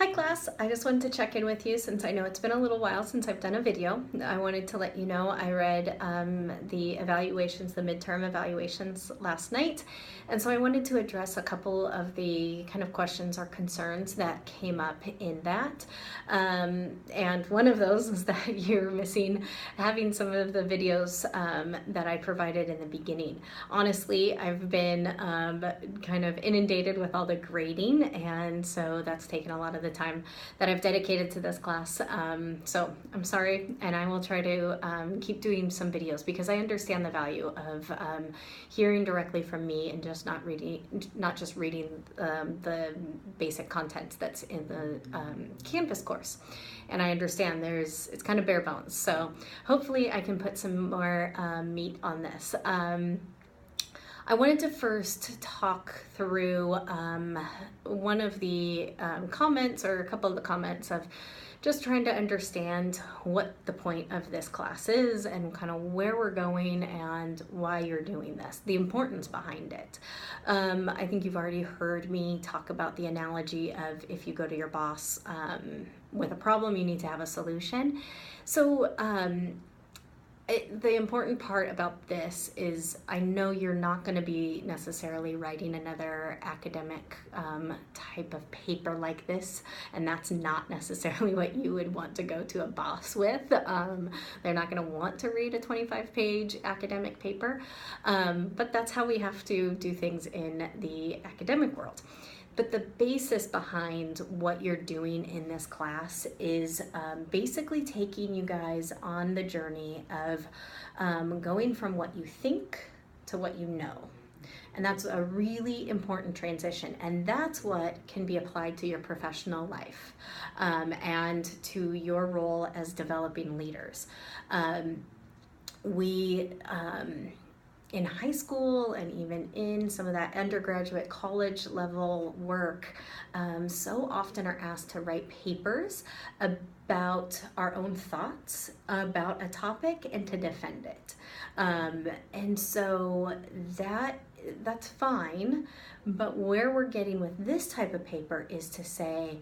Hi class, I just wanted to check in with you since I know it's been a little while since I've done a video. I wanted to let you know I read the evaluations, the midterm evaluations last night, and so I wanted to address a couple of the kind of questions or concerns that came up in that. And one of those is that you're missing having some of the videos that I provided in the beginning. Honestly, I've been kind of inundated with all the grading, and so that's taken a lot of the time that I've dedicated to this class. So I'm sorry, and I will try to keep doing some videos because I understand the value of hearing directly from me and just not just reading the basic content that's in the Canvas course. And I understand it's kind of bare bones. So hopefully I can put some more meat on this. I wanted to first talk through one of the comments, or a couple of the comments, of just trying to understand what the point of this class is and kind of where we're going and why you're doing this, the importance behind it. I think you've already heard me talk about the analogy of if you go to your boss with a problem, you need to have a solution. So the important part about this is I know you're not going to be necessarily writing another academic type of paper like this, and that's not necessarily what you would want to go to a boss with. They're not going to want to read a 25-page academic paper, but that's how we have to do things in the academic world. But the basis behind what you're doing in this class is basically taking you guys on the journey of going from what you think to what you know. And that's a really important transition. And that's what can be applied to your professional life and to your role as developing leaders. In high school and even in some of that undergraduate college level work, so often are asked to write papers about our own thoughts about a topic and to defend it. And so that's fine, but where we're getting with this type of paper is to say,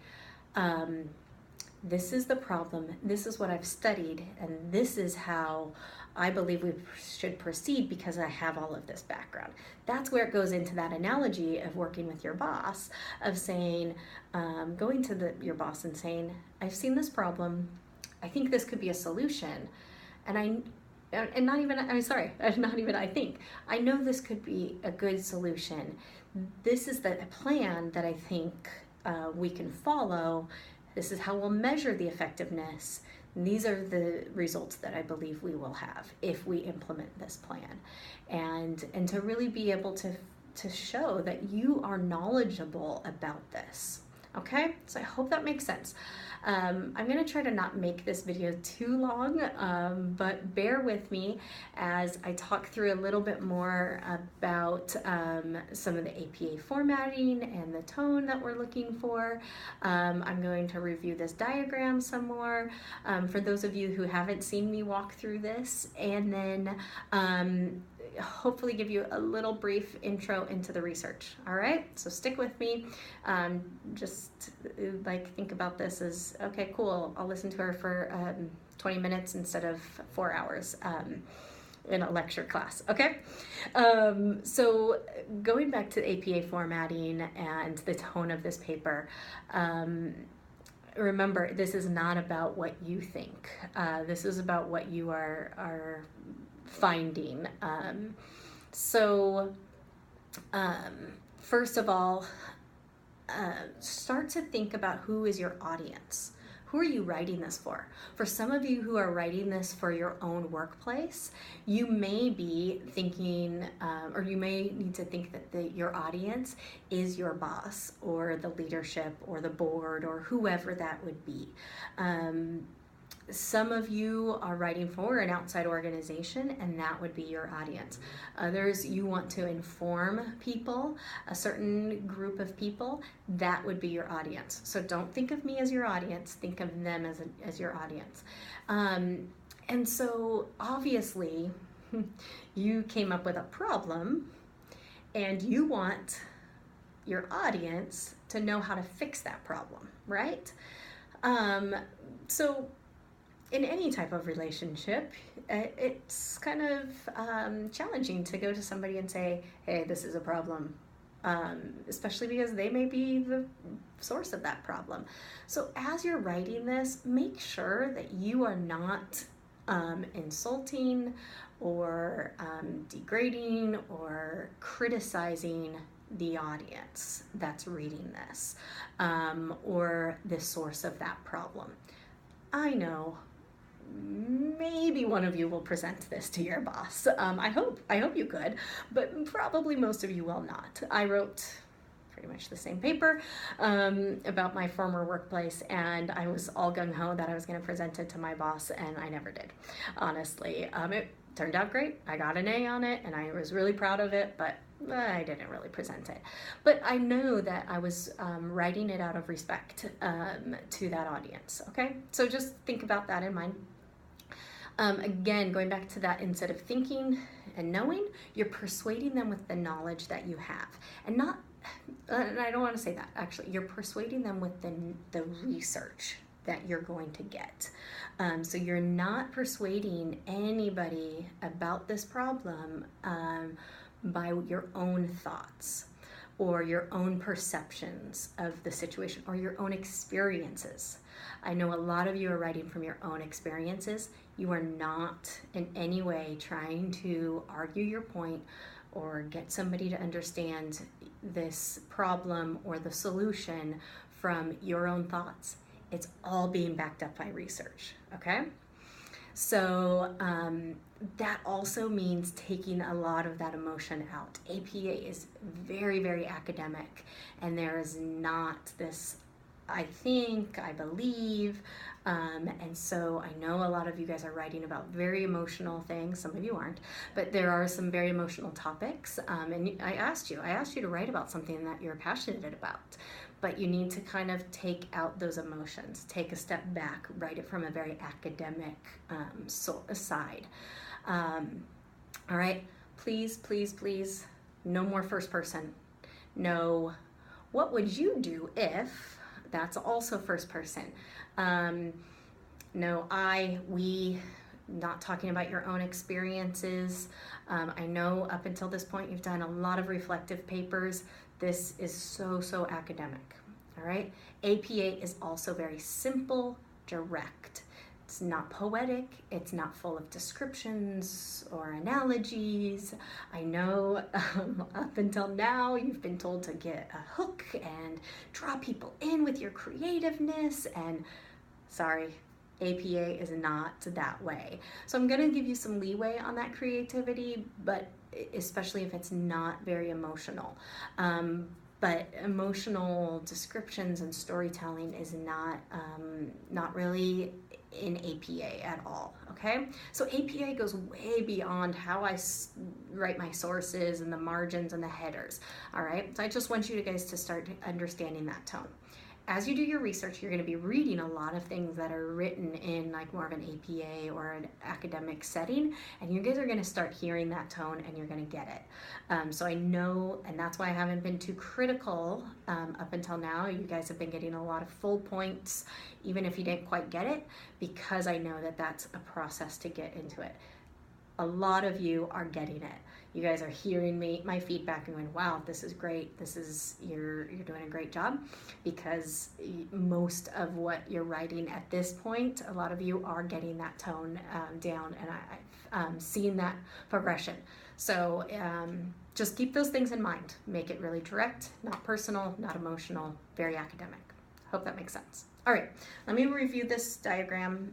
this is the problem, this is what I've studied, and this is how I believe we should proceed because I have all of this background. That's where it goes into that analogy of working with your boss, of saying, going to your boss and saying, I've seen this problem, I think this could be a solution, and not even I think, I know this could be a good solution. This is the plan that I think we can follow. This is how we'll measure the effectiveness. And these are the results that I believe we will have if we implement this plan. And to really be able to show that you are knowledgeable about this. Okay, so I hope that makes sense. I'm going to try to not make this video too long, but bear with me as I talk through a little bit more about some of the APA formatting and the tone that we're looking for. I'm going to review this diagram some more for those of you who haven't seen me walk through this, and then hopefully give you a little brief intro into the research. All right, so stick with me. Just think about this as, okay, cool, I'll listen to her for 20 minutes instead of 4 hours in a lecture class, okay? So going back to APA formatting and the tone of this paper, remember, this is not about what you think. This is about what you are finding. First of all, start to think about who is your audience. Who are you writing this for? For some of you who are writing this for your own workplace, you may be thinking, or you may need to think that your audience is your boss or the leadership or the board or whoever that would be. Some of you are writing for an outside organization, and that would be your audience. Others, you want to inform people, a certain group of people, that would be your audience. So don't think of me as your audience, think of them as your audience. And so obviously, you came up with a problem, and you want your audience to know how to fix that problem, right? So in any type of relationship, it's kind of challenging to go to somebody and say, hey, this is a problem, especially because they may be the source of that problem. So as you're writing this, make sure that you are not insulting or degrading or criticizing the audience that's reading this, or the source of that problem. I know maybe one of you will present this to your boss. I hope you could, but probably most of you will not. I wrote pretty much the same paper about my former workplace, and I was all gung-ho that I was going to present it to my boss, and I never did, honestly. It turned out great. I got an A on it, and I was really proud of it, but I didn't really present it. But I know that I was writing it out of respect to that audience, okay? So just think about that in mind. Again, going back to that, instead of thinking and knowing, you're persuading them with the knowledge that you have. And I don't want to say that, actually. You're persuading them with the research that you're going to get. So you're not persuading anybody about this problem by your own thoughts or your own perceptions of the situation or your own experiences. I know a lot of you are writing from your own experiences. You are not in any way trying to argue your point or get somebody to understand this problem or the solution from your own thoughts. It's all being backed up by research, okay? So that also means taking a lot of that emotion out. APA is very, very academic, and there is not this I think, I believe, and so I know a lot of you guys are writing about very emotional things. Some of you aren't, but there are some very emotional topics, and I asked you to write about something that you're passionate about, but you need to kind of take out those emotions, take a step back, write it from a very academic side. All right, please, please, please, no more first person. No, what would you do if? That's also first person. No, we, not talking about your own experiences. I know up until this point you've done a lot of reflective papers. This is so academic, all right? APA is also very simple, direct. It's not poetic, it's not full of descriptions or analogies. I know up until now you've been told to get a hook and draw people in with your creativeness, and sorry, APA is not that way. So I'm gonna give you some leeway on that creativity, but especially if it's not very emotional. But emotional descriptions and storytelling is not really in APA at all, okay? So APA goes way beyond how I write my sources and the margins and the headers, all right? So I just want you guys to start understanding that tone. As you do your research, you're going to be reading a lot of things that are written in like more of an APA or an academic setting, and you guys are going to start hearing that tone and you're going to get it. So I know, and that's why I haven't been too critical up until now. You guys have been getting a lot of full points, even if you didn't quite get it, because I know that that's a process to get into it. A lot of you are getting it. You guys are hearing my feedback and going, wow, this is great. You're doing a great job, because most of what you're writing at this point, a lot of you are getting that tone down, and I've seen that progression. So just keep those things in mind. Make it really direct, not personal, not emotional, very academic. Hope that makes sense. All right, let me review this diagram